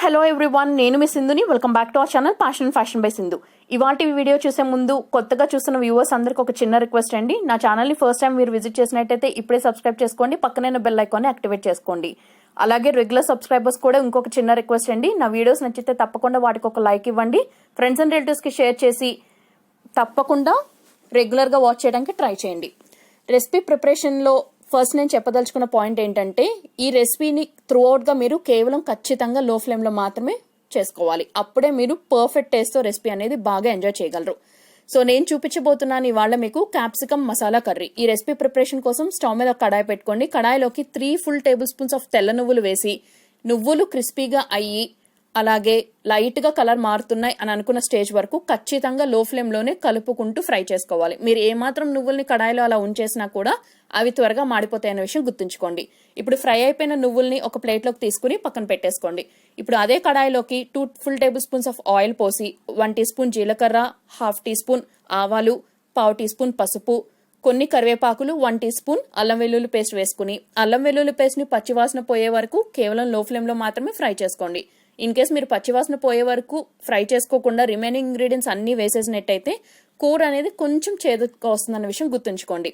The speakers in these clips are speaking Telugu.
హలో ఎవ్రీవన్, నేను మీ సింధుని. Welcome back to our channel Passion Fashion by Sindhu. ఇవాళ వీడియో చూసే ముందు కొత్తగా చూస్తున్న వ్యూవర్స్ అందరికి ఒక చిన్న రిక్వెస్ట్ అండి. నా ఛానల్ని ఫస్ట్ టైం మీరు విజిట్ చేసినట్టయితే ఇప్పుడే సబ్స్క్రైబ్ చేసుకోండి, పక్కనే బెల్ ఐకాన్ని యాక్టివేట్ చేసుకోండి. అలాగే రెగ్యులర్ సబ్స్క్రైబర్స్ కూడా ఇంకొక చిన్న రిక్వెస్ట్ అండి. నా వీడియోస్ నచ్చితే తప్పకుండా వాటికి ఒక లైక్ ఇవ్వండి, ఫ్రెండ్స్ అండ్ రిలేటివ్స్కి షేర్ చేసి తప్పకుండా రెగ్యులర్గా వాచ్ చేయడానికి ట్రై చేయండి. రెసిపీ ప్రిపరేషన్లో ఫస్ట్ నేను చెప్పదలుచుకున్న పాయింట్ ఏంటంటే, ఈ రెసిపీని త్రూఅవుట్గా మీరు కేవలం ఖచ్చితంగా లో ఫ్లేమ్లో మాత్రమే చేసుకోవాలి. అప్పుడే మీరు పర్ఫెక్ట్ టేస్ట్తో రెసిపీ అనేది బాగా ఎంజాయ్ చేయగలరు. సో నేను చూపించబోతున్నాను ఇవాళ మీకు క్యాప్సికమ్ మసాలా కర్రీ. ఈ రెసిపీ ప్రిపరేషన్ కోసం స్టవ్ మీద కడాయి పెట్టుకోండి. కడాయిలోకి 3 full tablespoons ఆఫ్ తెల్ల నువ్వులు వేసి, నువ్వులు క్రిస్పీగా అయ్యి అలాగే లైట్గా కలర్ మారుతున్నాయి అని అనుకున్న స్టేజ్ వరకు ఖచ్చితంగా లో ఫ్లేమ్లోనే కలుపుకుంటూ ఫ్రై చేసుకోవాలి. మీరు ఏమాత్రం నువ్వుల్ని కడాయిలో అలా ఉంచేసినా కూడా అవి త్వరగా మాడిపోతాయనే విషయం గుర్తుంచుకోండి. ఇప్పుడు ఫ్రై అయిపోయిన నువ్వుల్ని ఒక ప్లేట్లోకి తీసుకుని పక్కన పెట్టేసుకోండి. ఇప్పుడు అదే కడాయిలోకి 2 full tablespoons ఆఫ్ ఆయిల్ పోసి 1 teaspoon జీలకర్ర, 1/2 teaspoon ఆవాలు, 1/4 teaspoon పసుపు, కొన్ని కరివేపాకులు, 1 teaspoon అల్లం వెల్లుల్లి పేస్ట్ వేసుకుని అల్లం వెల్లుల్లి పేస్ట్ని పచ్చివాసన పోయే వరకు కేవలం లో ఫ్లేమ్లో మాత్రమే ఫ్రై చేసుకోండి. ఇన్ కేస్ మీరు పచ్చివాసన పోయే వరకు ఫ్రై చేసుకోకుండా రిమైనింగ్ ఇంగ్రీడియంట్స్ అన్ని వేసేసినట్టయితే కూర అనేది కొంచెం చేదుగా వస్తుందన్న విషయం గుర్తుంచుకోండి.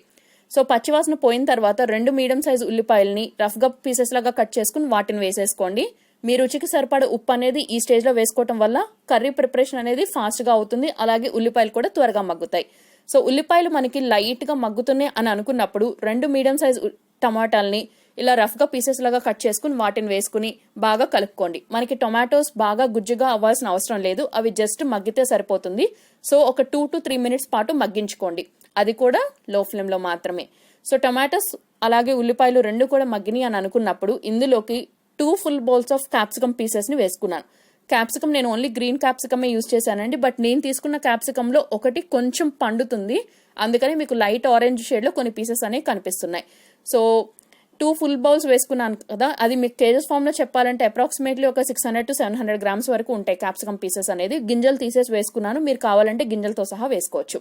సో పచ్చివాసన పోయిన తర్వాత 2 మీడియం సైజ్ ఉల్లిపాయలని రఫ్గా పీసెస్ లాగా కట్ చేసుకుని వాటిని వేసేసుకోండి. మీ రుచికి సరిపడే ఉప్పు అనేది ఈ స్టేజ్లో వేసుకోవటం వల్ల కర్రీ ప్రిపరేషన్ అనేది ఫాస్ట్గా అవుతుంది, అలాగే ఉల్లిపాయలు కూడా త్వరగా మగ్గుతాయి. సో ఉల్లిపాయలు మనకి లైట్గా మగ్గుతున్నాయి అని అనుకున్నప్పుడు 2 మీడియం సైజ్ టమాటాలని ఇలా రఫ్గా పీసెస్ లాగా కట్ చేసుకుని వాటిని వేసుకుని బాగా కలుపుకోండి. మనకి టొమాటోస్ బాగా గుజ్జుగా అవ్వాల్సిన అవసరం లేదు, అవి జస్ట్ మగ్గితే సరిపోతుంది. సో ఒక 2 to 3 minutes పాటు మగ్గించుకోండి, అది కూడా లో ఫ్లేమ్లో మాత్రమే. సో టొమాటోస్ అలాగే ఉల్లిపాయలు 2 కూడా మగ్గినాయి అని అనుకున్నప్పుడు ఇందులోకి 2 full bowls ఆఫ్ క్యాప్సికమ్ పీసెస్ని వేసుకున్నాను. క్యాప్సికమ్ నేను ఓన్లీ గ్రీన్ క్యాప్సికమే యూజ్ చేశానండి, బట్ నేను తీసుకున్న క్యాప్సికంలో ఒకటి కొంచెం పండుతుంది, అందుకని మీకు లైట్ ఆరెంజ్ షేడ్లో కొన్ని పీసెస్ అనేవి కనిపిస్తున్నాయి. సో 2 full bowls వేసుకున్నాను కదా, అది మీకు కేజెస్ ఫామ్లో చెప్పాలంటే అప్రాక్సిమేట్లీ ఒక 600 to 700 grams వరకు ఉంటాయి క్యాప్సికమ్ పీసెస్ అనేది. గింజలు తీసేసి వేసుకున్నాను, మీరు కావాలంటే గింజలతో సహా వేసుకోవచ్చు.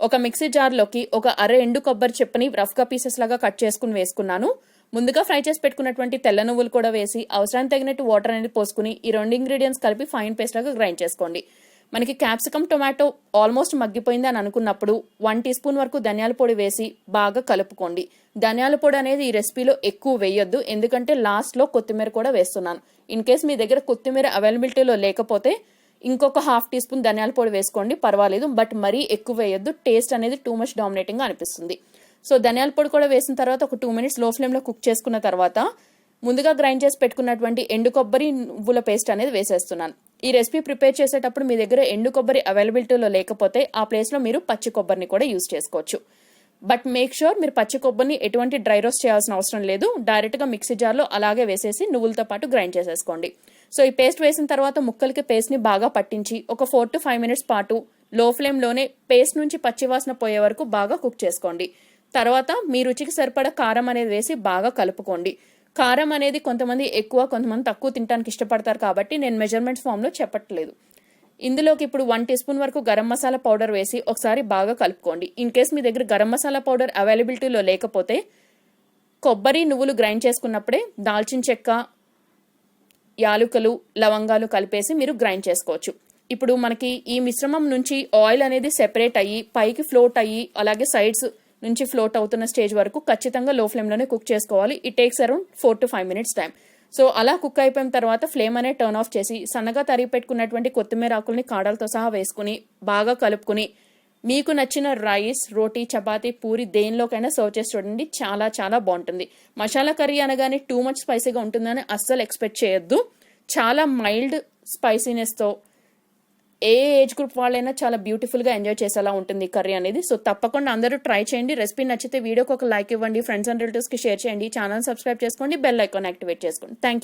ఒక మిక్సీ జార్లోకి ఒక అర ఎండు కొబ్బరి చెప్పుని రఫ్గా పీసెస్ లాగా కట్ చేసుకుని వేసుకున్నాను. ముందుగా ఫ్రై చేసి పెట్టుకున్నటువంటి తెల్ల నువ్వులు కూడా వేసి అవసరానికి తగినట్టు వాటర్ అనేది పోసుకుని ఈ 2 ఇంగ్రీడియంట్స్ కలిపి ఫైన్ పేస్ట్ లాగా గ్రైండ్ చేసుకోండి. మనకి క్యాప్సికమ్ టొమాటో ఆల్మోస్ట్ మగ్గిపోయింది అని అనుకున్నప్పుడు 1 teaspoon వరకు ధనియాల పొడి వేసి బాగా కలుపుకోండి. ధనియాల పొడి అనేది ఈ రెసిపీలో ఎక్కువ వేయొద్దు, ఎందుకంటే లాస్ట్లో కొత్తిమీర కూడా వేస్తున్నాను. ఇన్ కేస్ మీ దగ్గర కొత్తిమీర అవైలబిలిటీలో లేకపోతే ఇంకొక 1/2 teaspoon ధనియాల పొడి వేసుకోండి, పర్వాలేదు, బట్ మరీ ఎక్కువ వేయొద్దు, టేస్ట్ అనేది టూ మచ్ డామినేటింగ్గా అనిపిస్తుంది. సో ధనియాల పొడి కూడా వేసిన తర్వాత ఒక 2 minutes లో ఫ్లేమ్లో కుక్ చేసుకున్న తర్వాత ముందుగా గ్రైండ్ చేసి పెట్టుకున్నటువంటి ఎండు కొబ్బరి నువ్వుల పేస్ట్ అనేది వేసేస్తున్నాను. ఈ రెసిపీ ప్రిపేర్ చేసేటప్పుడు మీ దగ్గర ఎండు కొబ్బరి అవైలబిలిటీలో లేకపోతే ఆ ప్లేస్లో మీరు పచ్చి కొబ్బరిని కూడా యూజ్ చేసుకోవచ్చు. బట్ మేక్ షూర్ మీరు పచ్చి కొబ్బరిని ఎటువంటి డ్రై రోస్ట్ చేయాల్సిన అవసరం లేదు, డైరెక్ట్గా మిక్సీ జార్లో అలాగే వేసేసి నువ్వులతో పాటు గ్రైండ్ చేసేసుకోండి. సో ఈ పేస్ట్ వేసిన తర్వాత ముక్కలకి పేస్ట్ని బాగా పట్టించి ఒక 4 to 5 minutes పాటు లో ఫ్లేమ్లోనే పేస్ట్ నుంచి పచ్చివాసన పోయే వరకు బాగా కుక్ చేసుకోండి. తర్వాత మీ రుచికి సరిపడా కారం అనేది వేసి బాగా కలుపుకోండి. కారం అనేది కొంతమంది ఎక్కువ కొంతమంది తక్కువ తినడానికి ఇష్టపడతారు కాబట్టి నేను మెజర్మెంట్స్ ఫామ్లో చెప్పట్లేదు. ఇందులోకి ఇప్పుడు 1 teaspoon వరకు గరం మసాలా పౌడర్ వేసి ఒకసారి బాగా కలుపుకోండి. ఇన్ కేస్ మీ దగ్గర గరం మసాలా పౌడర్ అవైలబిలిటీలో లేకపోతే కొబ్బరి నువ్వులు గ్రైండ్ చేసుకున్నప్పుడే దాల్చిన చెక్క, యాలుకలు, లవంగాలు కలిపేసి మీరు గ్రైండ్ చేసుకోవచ్చు. ఇప్పుడు మనకి ఈ మిశ్రమం నుంచి ఆయిల్ అనేది సెపరేట్ అయ్యి పైకి ఫ్లోట్ అయ్యి అలాగే సైడ్స్ నుంచి ఫ్లోట్ అవుతున్న స్టేజ్ వరకు ఖచ్చితంగా లో ఫ్లేమ్లోనే కుక్ చేసుకోవాలి. It takes around 4 to 5 minutes time. So అలా కుక్ అయిపోయిన తర్వాత ఫ్లేమ్ అనేది టర్న్ ఆఫ్ చేసి సన్నగా తరిగి పెట్టుకున్నటువంటి కొత్తిమీర ఆకుల్ని కాడలతో సహా వేసుకుని బాగా కలుపుకుని మీకు నచ్చిన రైస్, రోటీ, చపాతీ, పూరి దేనిలోకైనా సర్వ్ చేసి చూడండి, చాలా చాలా బాగుంటుంది. మసాలా కర్రీ అనగానే టూ మచ్ స్పైసీగా ఉంటుందని అస్సలు ఎక్స్పెక్ట్ చేయొద్దు. చాలా మైల్డ్ స్పైసీనెస్తో ఏ ఏజ్ గ్రూప్ వాళ్ళైనా చాలా బ్యూటిఫుల్గా ఎంజాయ్ చేసేలా ఉంటుంది కర్రీ అనేది. సో తప్పకుండా అందరూ ట్రై చేయండి. రెసిపీ నచ్చితే వీడియోకి ఒక లైక్ ఇవ్వండి, ఫ్రెండ్స్ అండ్ రిలేటివ్స్కి షేర్ చేయండి, ఛానల్ సబ్స్క్రైబ్ చేసుకోండి, బెల్ ఐకాన్ యాక్టివేట్ చేసుకోండి. Thank you.